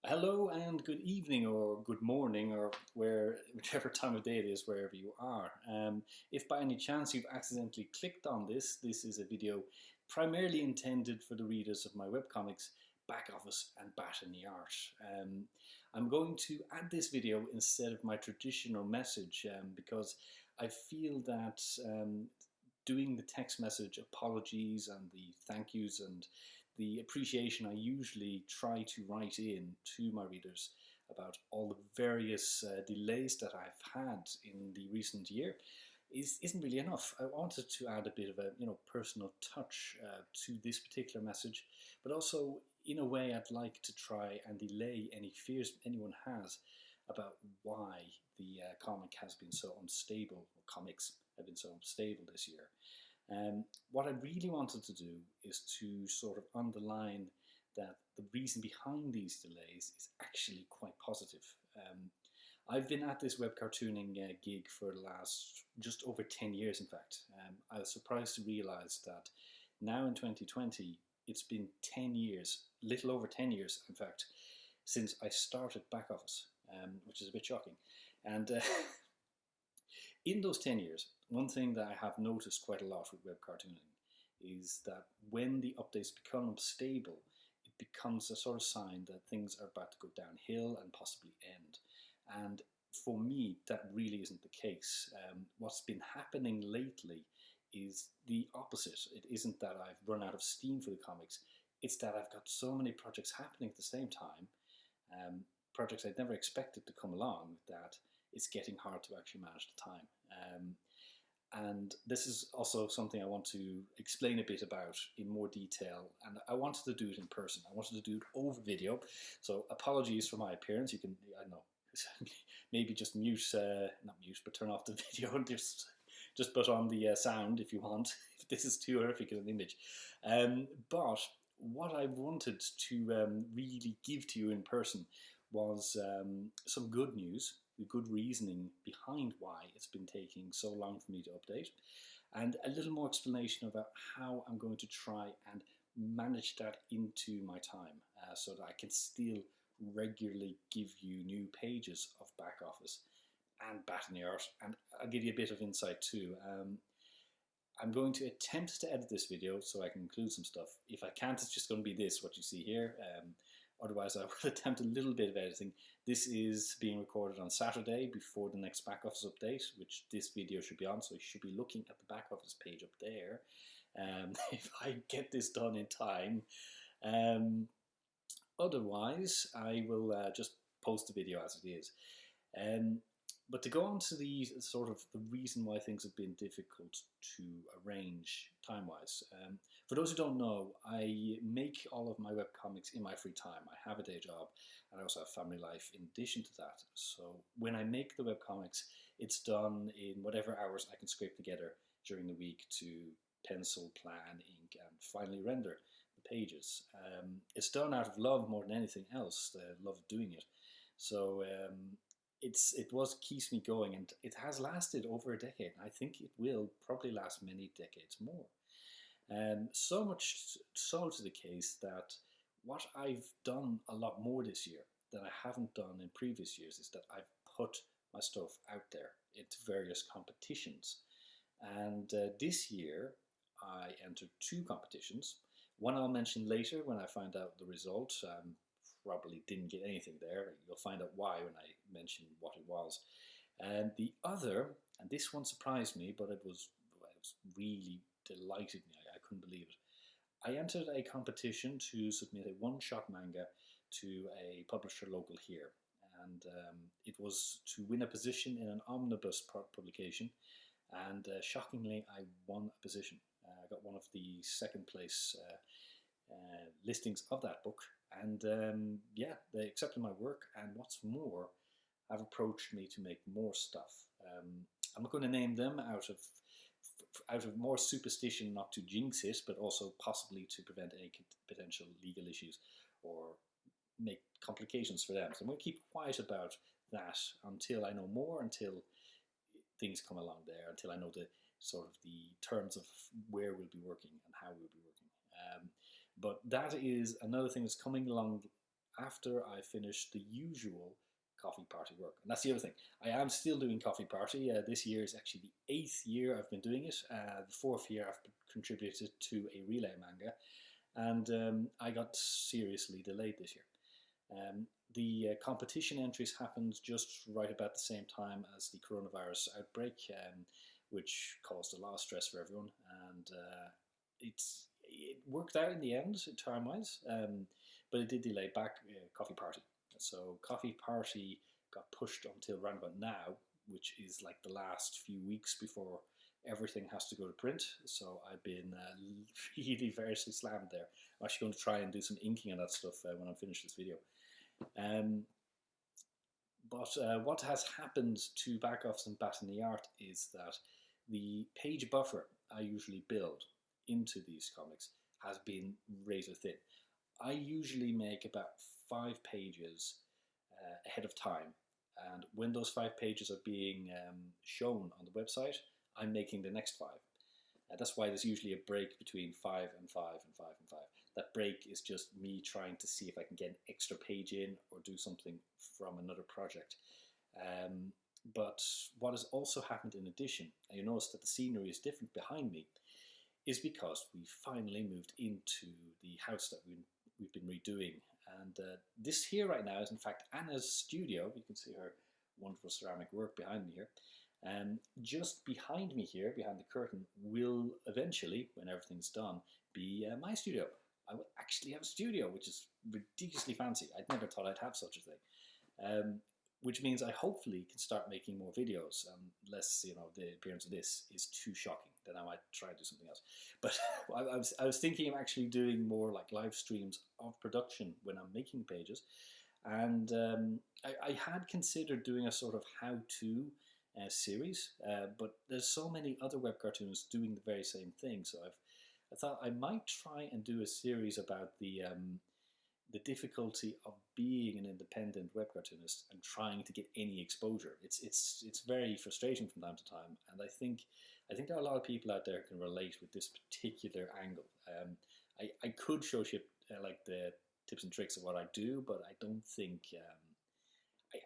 Hello and good evening or good morning or whichever time of day it is wherever you are. If by any chance you've accidentally clicked on this is a video primarily intended for the readers of my webcomics Back Office and Bata Neart. I'm going to add this video instead of my traditional message because I feel that doing the text message apologies and the thank yous and the appreciation I usually try to write in to my readers about all the various delays that I've had in the recent year isn't really enough. I wanted to add a bit of a personal touch to this particular message, but also in a way I'd like to try and delay any fears anyone has about why the comic has been so unstable, or comics have been so unstable this year. What I really wanted to do is to sort of underline that the reason behind these delays is actually quite positive. I've been at this web cartooning gig for the last just over 10 years, in fact. I was surprised to realize that now in 2020, it's been 10 years, little over 10 years, in fact, since I started Back Office, which is a bit shocking. And in those 10 years, one thing that I have noticed quite a lot with web cartooning is that when the updates become stable, it becomes a sort of sign that things are about to go downhill and possibly end. And for me, that really isn't the case. What's been happening lately is the opposite. It isn't that I've run out of steam for the comics, it's that I've got so many projects happening at the same time, projects I'd never expected to come along, that it's getting hard to actually manage the time. And this is also something I want to explain a bit about in more detail. And I wanted to do it in person. I wanted to do it over video. So apologies for my appearance. You can, I don't know, maybe just mute, not mute, but turn off the video and just put on the sound if you want, if this is too horrific an image. But what I wanted to really give to you in person was some good news, the good reasoning behind why it's been taking so long for me to update, and a little more explanation about how I'm going to try and manage that into my time so that I can still regularly give you new pages of Back Office and Bata Neart, and I'll give you a bit of insight too. I'm going to attempt to edit this video so I can include some stuff. If I can't, it's just going to be this, what you see here. Otherwise, I will attempt a little bit of editing. This is being recorded on Saturday before the next Back Office update, which this video should be on, so you should be looking at the Back Office page up there. If I get this done in time. Otherwise, I will just post the video as it is. But to go on to the sort of the reason why things have been difficult to arrange time-wise. For those who don't know, I make all of my webcomics in my free time. I have a day job and I also have family life in addition to that. So when I make the webcomics, it's done in whatever hours I can scrape together during the week to pencil, plan, ink, and finally render the pages. It's done out of love more than anything else, the love of doing it. So it keeps me going, and it has lasted over a decade. I think it will probably last many decades more. So much so to the case that what I've done a lot more this year than I haven't done in previous years is that I've put my stuff out there into various competitions. And this year I entered 2 competitions. One I'll mention later when I find out the result. Probably didn't get anything there. You'll find out why when I mention what it was. And the other, and this one surprised me, but it was really delighted me. I couldn't believe it. I entered a competition to submit a one-shot manga to a publisher local here. And it was to win a position in an omnibus publication. And shockingly, I won a position. I got one of the second place listings of that book, and yeah, they accepted my work, and what's more, have approached me to make more stuff. I'm not going to name them out of more superstition, not to jinx it, but also possibly to prevent any potential legal issues or make complications for them. So I'm going to keep quiet about that until I know more, until things come along there, until I know the sort of the terms of where we'll be working and how we'll be working. But that is another thing that's coming along after I finish the usual coffee party work. And that's the other thing. I am still doing coffee party. This year is actually the 8th year I've been doing it. The 4th year I've contributed to a relay manga, and I got seriously delayed this year. The competition entries happened just right about the same time as the coronavirus outbreak, which caused a lot of stress for everyone, and it worked out in the end, time-wise, but it did delay back Coffee Party. So Coffee Party got pushed until around about now, which is like the last few weeks before everything has to go to print. So I've been really variously slammed there. I'm actually going to try and do some inking on that stuff when I finish this video. But what has happened to Backoffice and Bata Neart is that the page buffer I usually build into these comics has been razor thin. I usually make about 5 pages ahead of time, and when those 5 pages are being shown on the website, I'm making the next 5. That's why there's usually a break between 5 and 5 and 5 and 5. That break is just me trying to see if I can get an extra page in or do something from another project. But what has also happened in addition, and you notice that the scenery is different behind me, is because we finally moved into the house that we've been redoing. And this here right now is in fact Anna's studio. You can see her wonderful ceramic work behind me here. Just behind me here, behind the curtain, will eventually, when everything's done, be my studio. I will actually have a studio, which is ridiculously fancy. I'd never thought I'd have such a thing. Which means I hopefully can start making more videos, unless the appearance of this is too shocking. Then I might try to do something else. But I was thinking of actually doing more like live streams of production when I'm making pages, and I had considered doing a sort of how-to series, but there's so many other web cartoons doing the very same thing. So I thought I might try and do a series about the difficulty of being an independent web cartoonist and trying to get any exposure. It's very frustrating from time to time, and I think there are a lot of people out there who can relate with this particular angle. I could show you like the tips and tricks of what I do, but I don't think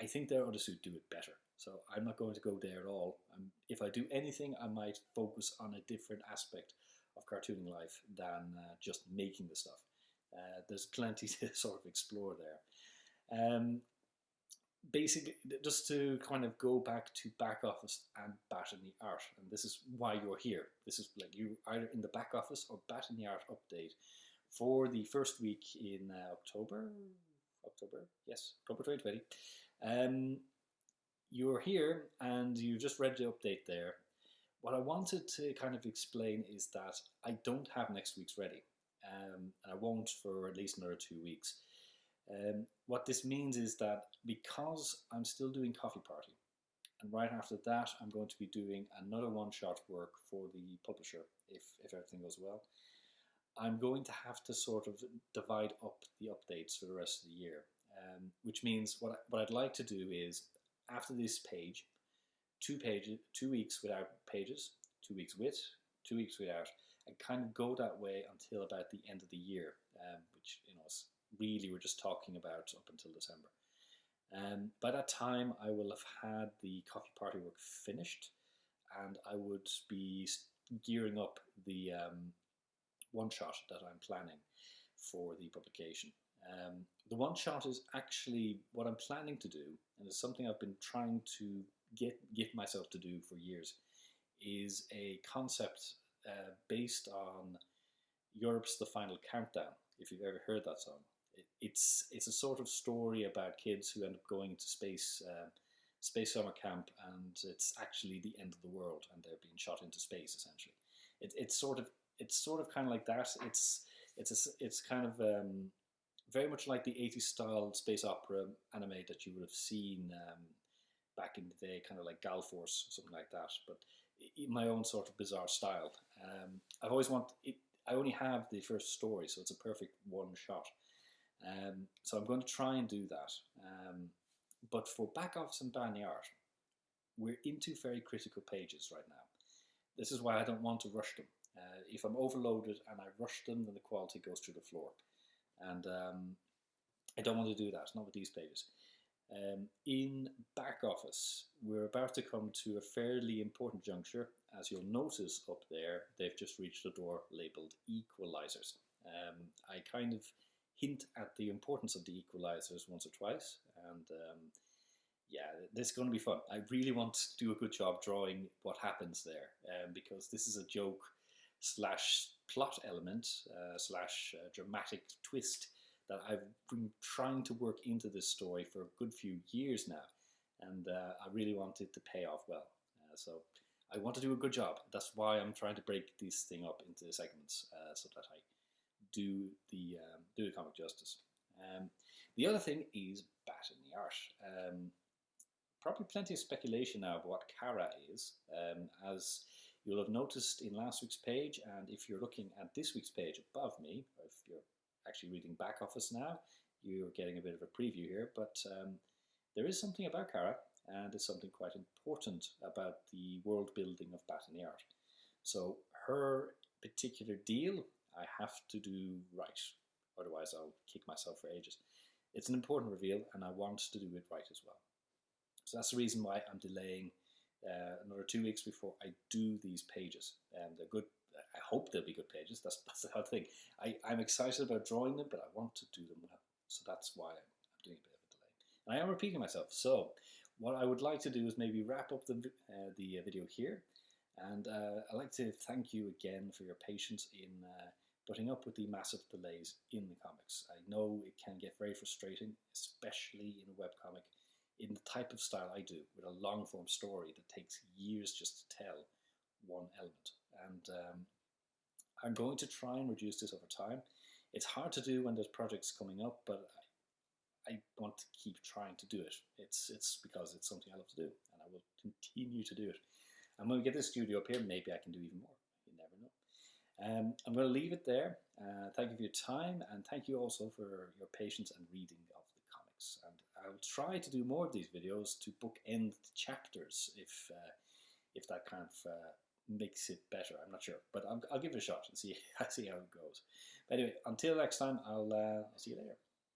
I think there are others who do it better. So I'm not going to go there at all. If I do anything, I might focus on a different aspect of cartooning life than just making the stuff. There's plenty to sort of explore there. Basically, just to kind of go back to Backoffice and Bata Neart, and this is why you're here. This is like you either in the Backoffice or Bata Neart update for the first week in October 2020. You're here and you just read the update there. What I wanted to kind of explain is that I don't have next week's ready. And I won't for at least another 2 weeks. What this means is that because I'm still doing Coffee Party, and right after that I'm going to be doing another one-shot work for the publisher if everything goes well, I'm going to have to sort of divide up the updates for the rest of the year. Which means what I'd like to do is, after this page, 2 weeks without pages, 2 weeks with, 2 weeks without, and kind of go that way until about the end of the year, which really we're just talking about up until December. By that time, I will have had the Coffee Party work finished, and I would be gearing up the one-shot that I'm planning for the publication. The one-shot is actually what I'm planning to do, and it's something I've been trying to get myself to do for years, is a concept based on Europe's The Final Countdown, if you've ever heard that song. It's a sort of story about kids who end up going into space summer camp, and it's actually the end of the world, and they're being shot into space, essentially. It's sort of kind of like that. It's kind of very much like the 80s style space opera anime that you would have seen back in the day, kind of like Gal Force, something like that, but in my own sort of bizarre style. I've always wanted it. I only have the first story, so it's a perfect one shot. So I'm going to try and do that. But for Backoffice and Bata Neart, we're into very critical pages right now. This is why I don't want to rush them. If I'm overloaded and I rush them, then the quality goes through the floor. And I don't want to do that, not with these pages. In back office, we're about to come to a fairly important juncture. As you'll notice up there, they've just reached a door labeled equalizers. I kind of hint at the importance of the equalizers once or twice, and yeah, this is going to be fun. I really want to do a good job drawing what happens there, because this is a joke slash plot element slash dramatic twist that I've been trying to work into this story for a good few years now, and I really want it to pay off well. So I want to do a good job. That's why I'm trying to break this thing up into segments so that I do the comic justice. The other thing is Bata Neart. Probably plenty of speculation now about what Kara is, as you'll have noticed in last week's page, and if you're looking at this week's page above me, or if you're actually reading back office now, you're getting a bit of a preview here, but there is something about Kara, and it's something quite important about the world building of Bata Neart. So her particular deal, I have to do right, otherwise I'll kick myself for ages. It's an important reveal, and I want to do it right as well. So that's the reason why I'm delaying another 2 weeks before I do these pages. They're good. I hope they'll be good pages. That's the hard thing. I'm excited about drawing them, but I want to do them well. So that's why I'm doing a bit of a delay. And I am repeating myself. So what I would like to do is maybe wrap up the video here. And I'd like to thank you again for your patience in putting up with the massive delays in the comics. I know it can get very frustrating, especially in a webcomic, in the type of style I do, with a long form story that takes years just to tell one element. And I'm going to try and reduce this over time. It's hard to do when there's projects coming up, but I want to keep trying to do it. It's because it's something I love to do, and I will continue to do it. And when we get this studio up here, maybe I can do even more. You never know. I'm going to leave it there. Thank you for your time, and thank you also for your patience and reading of the comics. And I'll try to do more of these videos to bookend the chapters if that kind of makes it better. I'm not sure, but I'll give it a shot and see how it goes. But anyway, until next time, I'll see you later.